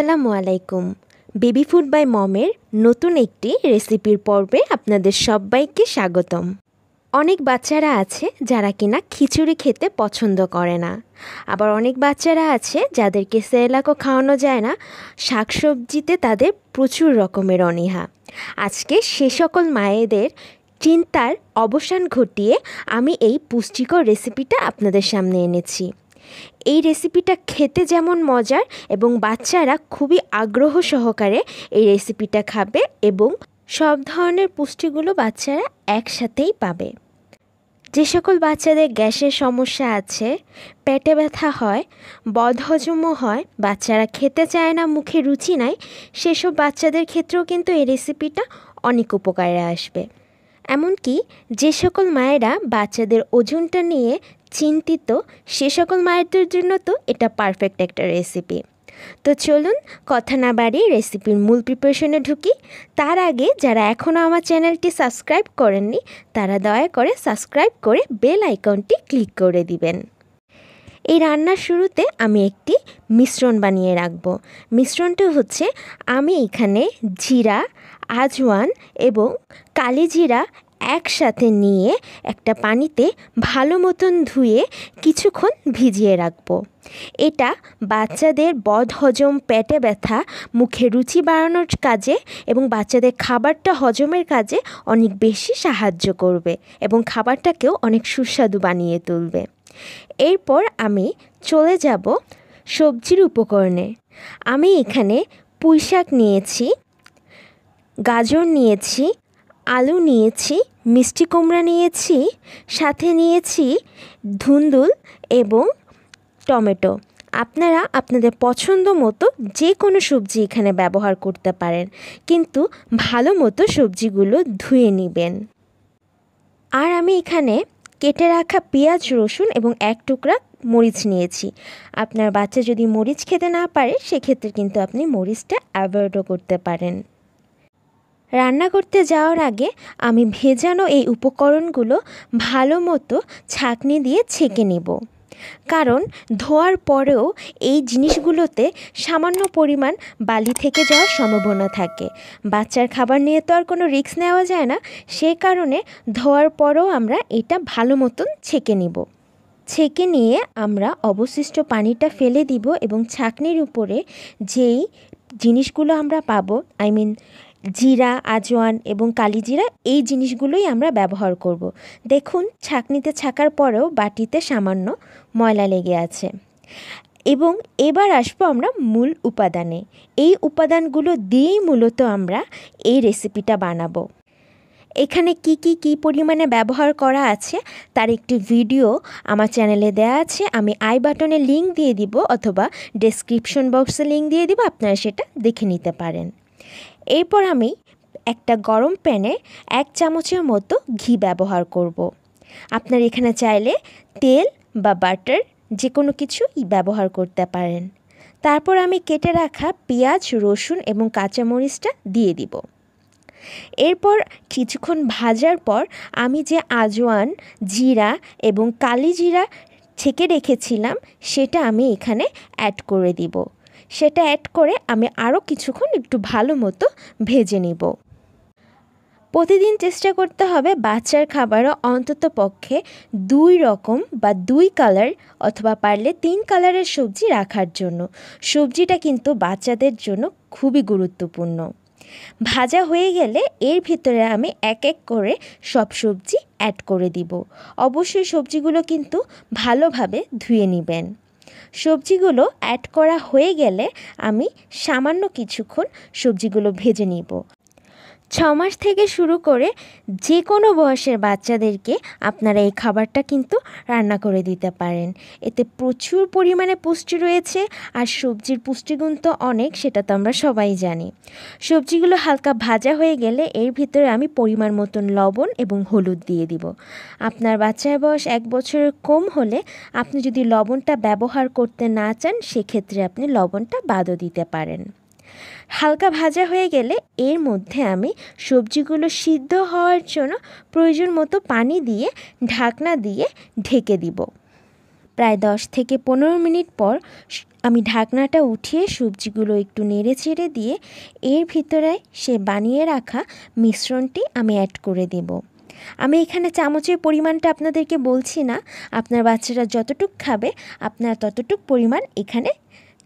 আসসালামু আলাইকুম। Baby food by মমের নতুন একটি রেসিপির পর্বে আপনাদের সবাইকে স্বাগতম। অনেক বাচ্চারা আছে যারা কিনা খিচুড়ি খেতে পছন্দ করে না, আবার অনেক বাচ্চারা আছে যাদেরকে সেরেলাকও খাওয়ানো যায় না, শাকসবজিতে তাদের প্রচুর রকমের অনীহা। আজকে সে সকল মায়েদের চিন্তার অবসান ঘটিয়ে আমি এই পুষ্টিকর রেসিপিটা আপনাদের সামনে এনেছি। এই রেসিপিটা খেতে যেমন মজার এবং বাচ্চারা খুবই আগ্রহ সহকারে এই রেসিপিটা খাবে এবং সব ধরনের পুষ্টিগুলো বাচ্চারা একসাথেই পাবে। যে সকল বাচ্চাদের গ্যাসের সমস্যা আছে, পেটে ব্যথা হয়, বদহজমও হয়, বাচ্চারা খেতে চায় না, মুখে রুচি নাই, সেসব বাচ্চাদের ক্ষেত্রেও কিন্তু এই রেসিপিটা অনেক উপকারে আসবে। এমনকি যে সকল মায়েরা বাচ্চাদের ওজনটা নিয়ে চিন্তিত, সে সকল মায়েদের জন্য তো এটা পারফেক্ট একটা রেসিপি। তো চলুন কথা না বাড়িয়ে রেসিপির মূল প্রিপারেশনে ঢুকি। তার আগে যারা এখনও আমার চ্যানেলটি সাবস্ক্রাইব করেননি তারা দয়া করে সাবস্ক্রাইব করে বেল আইকনটি ক্লিক করে দিবেন। এই রান্নার শুরুতে আমি একটি মিশ্রণ বানিয়ে রাখব। মিশ্রণটা হচ্ছে, আমি এখানে জিরা, আজওয়ান এবং কালি জিরা একসাথে নিয়ে একটা পানিতে ভালো মতন ধুয়ে কিছুক্ষণ ভিজিয়ে রাখবো। এটা বাচ্চাদের বদহজম, পেটে ব্যথা, মুখে রুচি বাড়ানোর কাজে এবং বাচ্চাদের খাবারটা হজমের কাজে অনেক বেশি সাহায্য করবে এবং খাবারটাকেও অনেক সুস্বাদু বানিয়ে তুলবে। এরপর আমি চলে যাব সবজির উপকরণে। আমি এখানে পুঁইশাক নিয়েছি, গাজর নিয়েছি, আলু নিয়েছি, মিষ্টি কুমড়া নিয়েছি, সাথে নিয়েছি ধুন্দুল এবং টমেটো। আপনারা আপনাদের পছন্দ মতো যে কোনো সবজি এখানে ব্যবহার করতে পারেন, কিন্তু ভালো মতো সবজিগুলো ধুয়ে নেবেন। আর আমি এখানে কেটে রাখা পেঁয়াজ, রসুন এবং এক টুকরা মরিচ নিয়েছি। আপনার বাচ্চা যদি মরিচ খেতে না পারে সেক্ষেত্রে কিন্তু আপনি মরিচটা অ্যাভয়েডও করতে পারেন। রান্না করতে যাওয়ার আগে আমি ভেজানো এই উপকরণগুলো ভালো মতো ছাঁকনি দিয়ে ছেঁকে নেব, কারণ ধোয়ার পরেও এই জিনিসগুলোতে সামান্য পরিমাণ বালি থেকে যাওয়ার সম্ভাবনা থাকে। বাচ্চার খাবার নিয়ে তো আর কোনো রিস্ক নেওয়া যায় না, সে কারণে ধোয়ার পরেও আমরা এটা ভালো মতন ছেঁকে নিব। ছেঁকে নিয়ে আমরা অবশিষ্ট পানিটা ফেলে দিব এবং ছাঁকনির উপরে যেই জিনিসগুলো আমরা পাবো, জিরা, আজওয়ান এবং কালি জিরা, এই জিনিসগুলোই আমরা ব্যবহার করব। দেখুন, ছাঁকনিতে ছাকার পরেও বাটিতে সামান্য ময়লা লেগে আছে। এবং এবার আসবো আমরা মূল উপাদানে। এই উপাদানগুলো দিয়েই মূলত আমরা এই রেসিপিটা বানাবো। এখানে কি পরিমাণে ব্যবহার করা আছে তার একটি ভিডিও আমার চ্যানেলে দেওয়া আছে। আমি আই বাটনে লিঙ্ক দিয়ে দিব অথবা ডেসক্রিপশন বক্সে লিঙ্ক দিয়ে দিব, আপনারা সেটা দেখে নিতে পারেন। এরপর আমি একটা গরম প্যানে 1 চামচের মতো ঘি ব্যবহার করব। আপনার এখানে চাইলে তেল বা বাটার যে কোনো কিছুই ব্যবহার করতে পারেন। তারপর আমি কেটে রাখা পেঁয়াজ, রসুন এবং কাঁচামরিচটা দিয়ে দিব। এরপর কিছুক্ষণ ভাজার পর আমি যে আজওয়ান, জিরা এবং কালি জিরা ছেঁকে রেখেছিলাম সেটা আমি এখানে অ্যাড করে দিব। সেটা অ্যাড করে আমি আরও কিছুক্ষণ একটু ভালো মতো ভেজে নিব। প্রতিদিন চেষ্টা করতে হবে বাচ্চার খাবারও অন্তত পক্ষে 2 রকম বা 2 কালার অথবা পারলে 3 কালারের সবজি রাখার জন্য। সবজিটা কিন্তু বাচ্চাদের জন্য খুবই গুরুত্বপূর্ণ। ভাজা হয়ে গেলে এর ভিতরে আমি এক এক করে সব সবজি অ্যাড করে দিব। অবশ্যই সবজিগুলো কিন্তু ভালোভাবে ধুয়ে নেবেন। সবজিগুলো অ্যাড করা হয়ে গেলে আমি সামান্য কিছুক্ষণ সবজিগুলো ভেজে নিব। 6 মাস থেকে শুরু করে যে কোনো বয়সের বাচ্চাদেরকে আপনারা এই খাবারটা কিন্তু রান্না করে দিতে পারেন। এতে প্রচুর পরিমাণে পুষ্টি রয়েছে, আর সবজির পুষ্টিগুণ তো অনেক, সেটা তো আমরা সবাই জানি। সবজিগুলো হালকা ভাজা হয়ে গেলে এর ভিতরে আমি পরিমাণ মতন লবণ এবং হলুদ দিয়ে দিব। আপনার বাচ্চার বয়স 1 বছরের কম হলে আপনি যদি লবণটা ব্যবহার করতে না চান সেক্ষেত্রে আপনি লবণটা বাদও দিতে পারেন। হালকা ভাজা হয়ে গেলে এর মধ্যে আমি সবজিগুলো সিদ্ধ হওয়ার জন্য প্রয়োজন মতো পানি দিয়ে ঢাকনা দিয়ে ঢেকে দিব। প্রায় 10 থেকে 15 মিনিট পর আমি ঢাকনাটা উঠিয়ে সবজিগুলো একটু নেড়ে চেড়ে দিয়ে এর ভিতরে সে বানিয়ে রাখা মিশ্রণটি আমি অ্যাড করে দেব। আমি এখানে চামচের পরিমাণটা আপনাদেরকে বলছি না, আপনার বাচ্চারা যতটুক খাবে আপনারা ততটুক পরিমাণ এখানে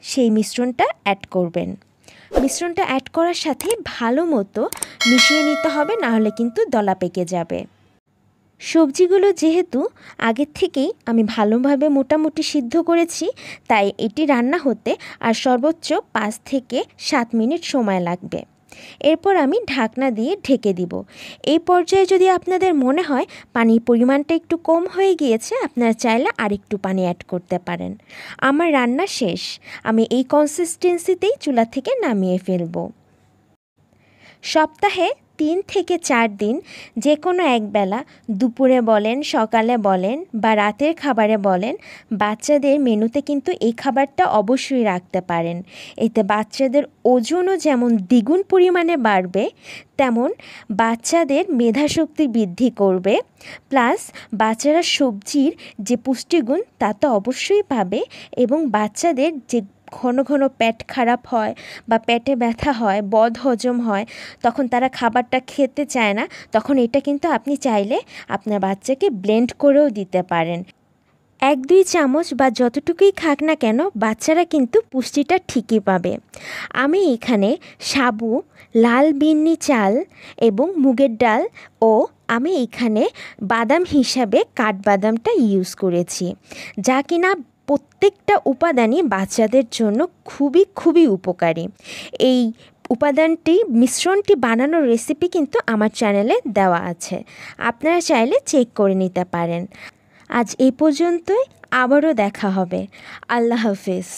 সেই মিশ্রণটা অ্যাড করবেন। মিশ্রণটা অ্যাড করার সাথে ভালো মতো মিশিয়ে নিতে হবে, না হলে কিন্তু দলা পেকে যাবে। সবজিগুলো যেহেতু আগের থেকেই আমি ভালোভাবে মোটামুটি সিদ্ধ করেছি, তাই এটি রান্না হতে আর সর্বোচ্চ 5 থেকে 7 মিনিট সময় লাগবে। এরপর আমি ঢাকনা দিয়ে ঢেকে দিব। এই পর্যায়ে যদি আপনাদের মনে হয় পানির পরিমাণটা একটু কম হয়ে গিয়েছে, আপনারা চাইলে আরেকটু পানি অ্যাড করতে পারেন। আমার রান্না শেষ, আমি এই কনসিস্টেন্সিতেই চুলা থেকে নামিয়ে ফেলব। সপ্তাহে 3 থেকে 4 দিন যে কোনো একবেলা, দুপুরে বলেন, সকালে বলেন বা রাতের খাবারে বলেন, বাচ্চাদের মেনুতে কিন্তু এই খাবারটা অবশ্যই রাখতে পারেন। এতে বাচ্চাদের ওজনও যেমন দ্বিগুণ পরিমাণে বাড়বে, তেমন বাচ্চাদের মেধাশক্তি বৃদ্ধি করবে, প্লাস বাচ্চারা সবজির যে পুষ্টিগুণ তা তো অবশ্যই পাবে, এবং বাচ্চাদের যে ঘন ঘন পেট খারাপ হয় বা পেটে ব্যথা হয়, বদহজম হয়, তখন তারা খাবারটা খেতে চায় না, তখন এটা কিন্তু আপনি চাইলে আপনার বাচ্চাকে ব্লেন্ড করেও দিতে পারেন। 1-2 চামচ বা যতটুকুই খাক না কেন বাচ্চারা কিন্তু পুষ্টিটা ঠিকই পাবে। আমি এখানে সাবু, লাল বিন্নি চাল এবং মুগের ডাল ও আমি এখানে বাদাম হিসাবে কাঠবাদামটা ইউজ করেছি, যা কিনা প্রত্যেকটা উপাদানই বাচ্চাদের জন্য খুবই খুবই উপকারী। এই মিশ্রণটি বানানোর রেসিপি কিন্তু আমার চ্যানেলে দেওয়া আছে, আপনারা চাইলে চেক করে নিতে পারেন। আজ এই পর্যন্তই, আবারও দেখা হবে। আল্লাহ হাফেজ।